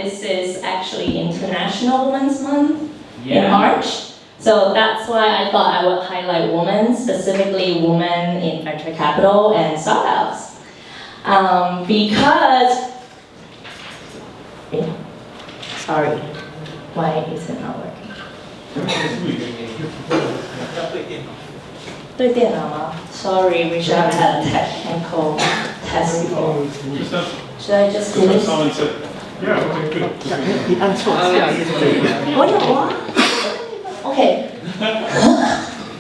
this is actually International Women's Month in March. So that's why I thought I would highlight women, specifically women in venture capital and startups. Because, sorry, why is it not working? 对电脑吗? Sorry, we should have had a technical test before. Should I just do this? Yeah, okay, good. Okay.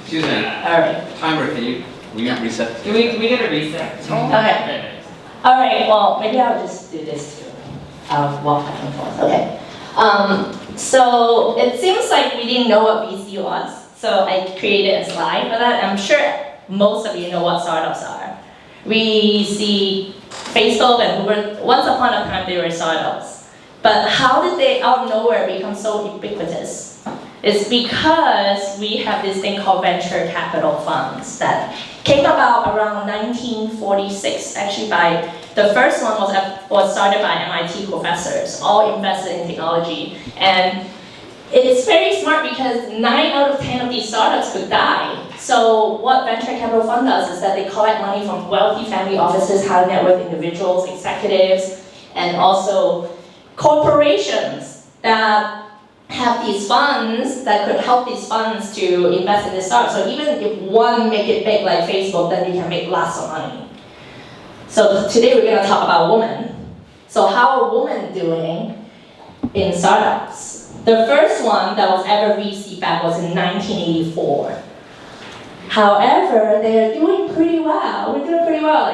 Susan, Alright. timer, can you reset? We get a reset. Okay. Alright, well, maybe I'll just do this too. I'll walk back and forth. Okay. So it seems like we didn't know what VC was. So I created a slide for that. I'm sure most of you know what startups are. We see Facebook and Uber, once upon a time they were startups. But how did they out of nowhere become so ubiquitous? It's because we have this thing called venture capital funds that came about around 1946. Actually, the first one was started by MIT professors, all invested in technology. And it's very smart because 9 out of 10 of these startups could die. So what venture capital fund does is that they collect money from wealthy family offices, high net worth individuals, executives, and also corporations that have these funds that could help these funds to invest in this startup. So even if one make it big like Facebook, then you can make lots of money. So today we're going to talk about women. So how are women doing in startups? The first one that was ever VC back was in 1984. However, they're doing pretty well. We're doing pretty well.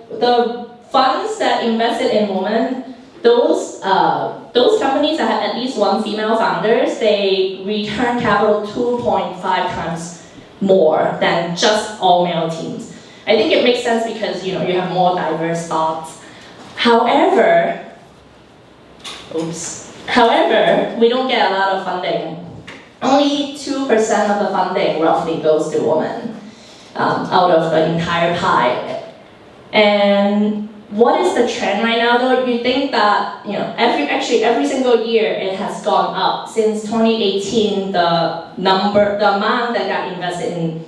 The funds that invested in women, those companies that had at least one female founders, they return capital 2.5 times more than just all male teams. I think it makes sense because you have more diverse thoughts. However, we don't get a lot of funding. Only 2% of the funding roughly goes to women out of the entire pie. And what is the trend right now though? You think that every single year it has gone up. Since 2018, the amount that got invested in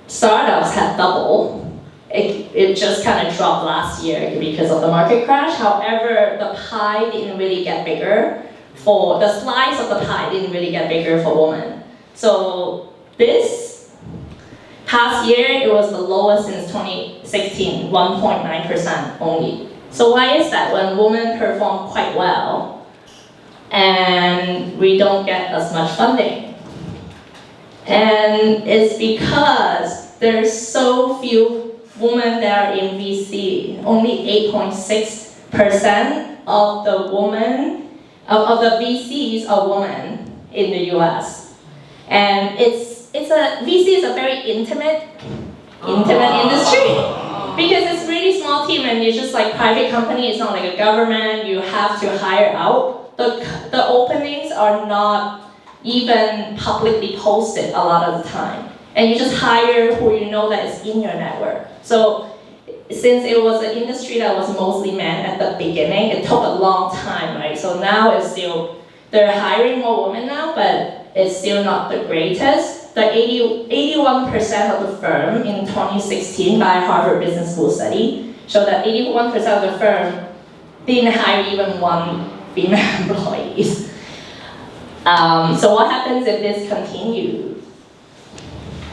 startups had doubled. It just kind of dropped last year because of the market crash. However, the pie didn't really get bigger. The slice of the pie didn't really get bigger for women. So this past year, it was the lowest since 2016, 1.9% only. So why is that? When women perform quite well, and we don't get as much funding. And it's because there's so few women that are in VC. Only 8.6% of the VCs are women in the US. And VC is a very intimate industry because it's a really small team and it's just like private company. It's not like a government. You have to hire out. The openings are not even publicly posted a lot of the time. And you just hire who you know that is in your network. So since it was an industry that was mostly men at the beginning, it took a long time, right? So now they're hiring more women now, but it's still not the greatest. The 81% of the firm in 2016 by Harvard Business School study showed that 81% of the firm didn't hire even one female employees. So what happens if this continues?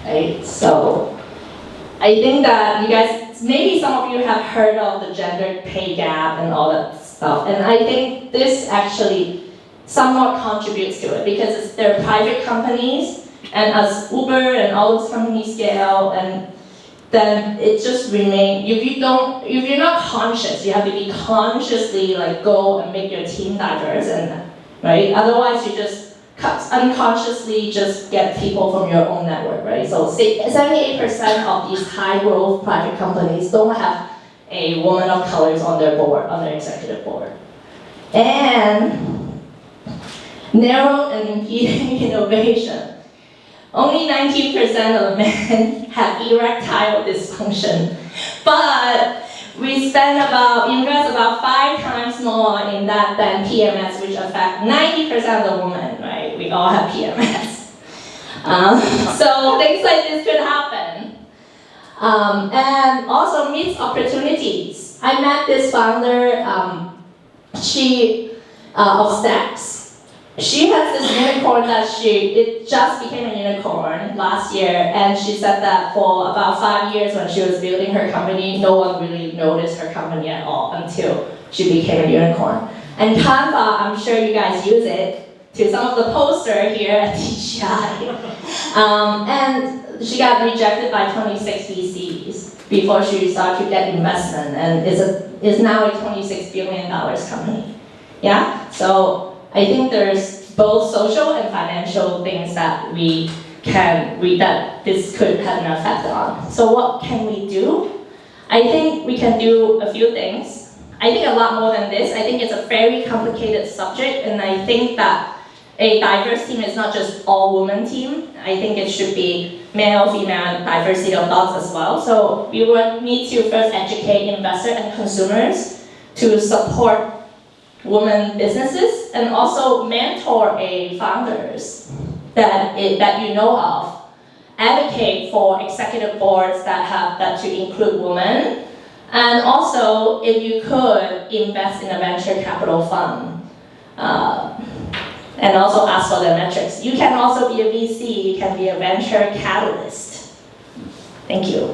Right? So I think that you guys, maybe some of you have heard of the gender pay gap and all that stuff. And I think this actually somewhat contributes to it because they're private companies, and as Uber and all those companies scale, and then it just remains. If you're not conscious, you have to be consciously go and make your team diverse, and right. Otherwise, you just unconsciously just get people from your own network, right? So 78% of these high growth private companies don't have a woman of colors on their board, on their executive board. And narrow and impeding innovation. Only 19% of men have erectile dysfunction. But we invest about 5 times more in that than PMS, which affect 90% of the women, right? We all have PMS. So things like this could happen. And also meets opportunities. I met this founder, of Stacks. She has this unicorn that it just became a unicorn last year, and she said that for about 5 years when she was building her company, no one really noticed her company at all until she became a unicorn. And Canva, I'm sure you guys use it to some of the posters here at TGI. And she got rejected by 26 VCs before she started to get investment, and is now a $26 billion company. Yeah, so I think there's both social and financial things that that this could have an effect on. So what can we do? I think we can do a few things. I think a lot more than this. I think it's a very complicated subject, and I think that a diverse team is not just all women team. I think it should be male, female, and diversity of thoughts as well. So we would need to first educate investors and consumers to support women businesses, and also mentor founders that you know of. Advocate for executive boards that to include women, and also if you could invest in a venture capital fund, and also ask for the metrics. You can also be a VC. You can be a venture catalyst. Thank you.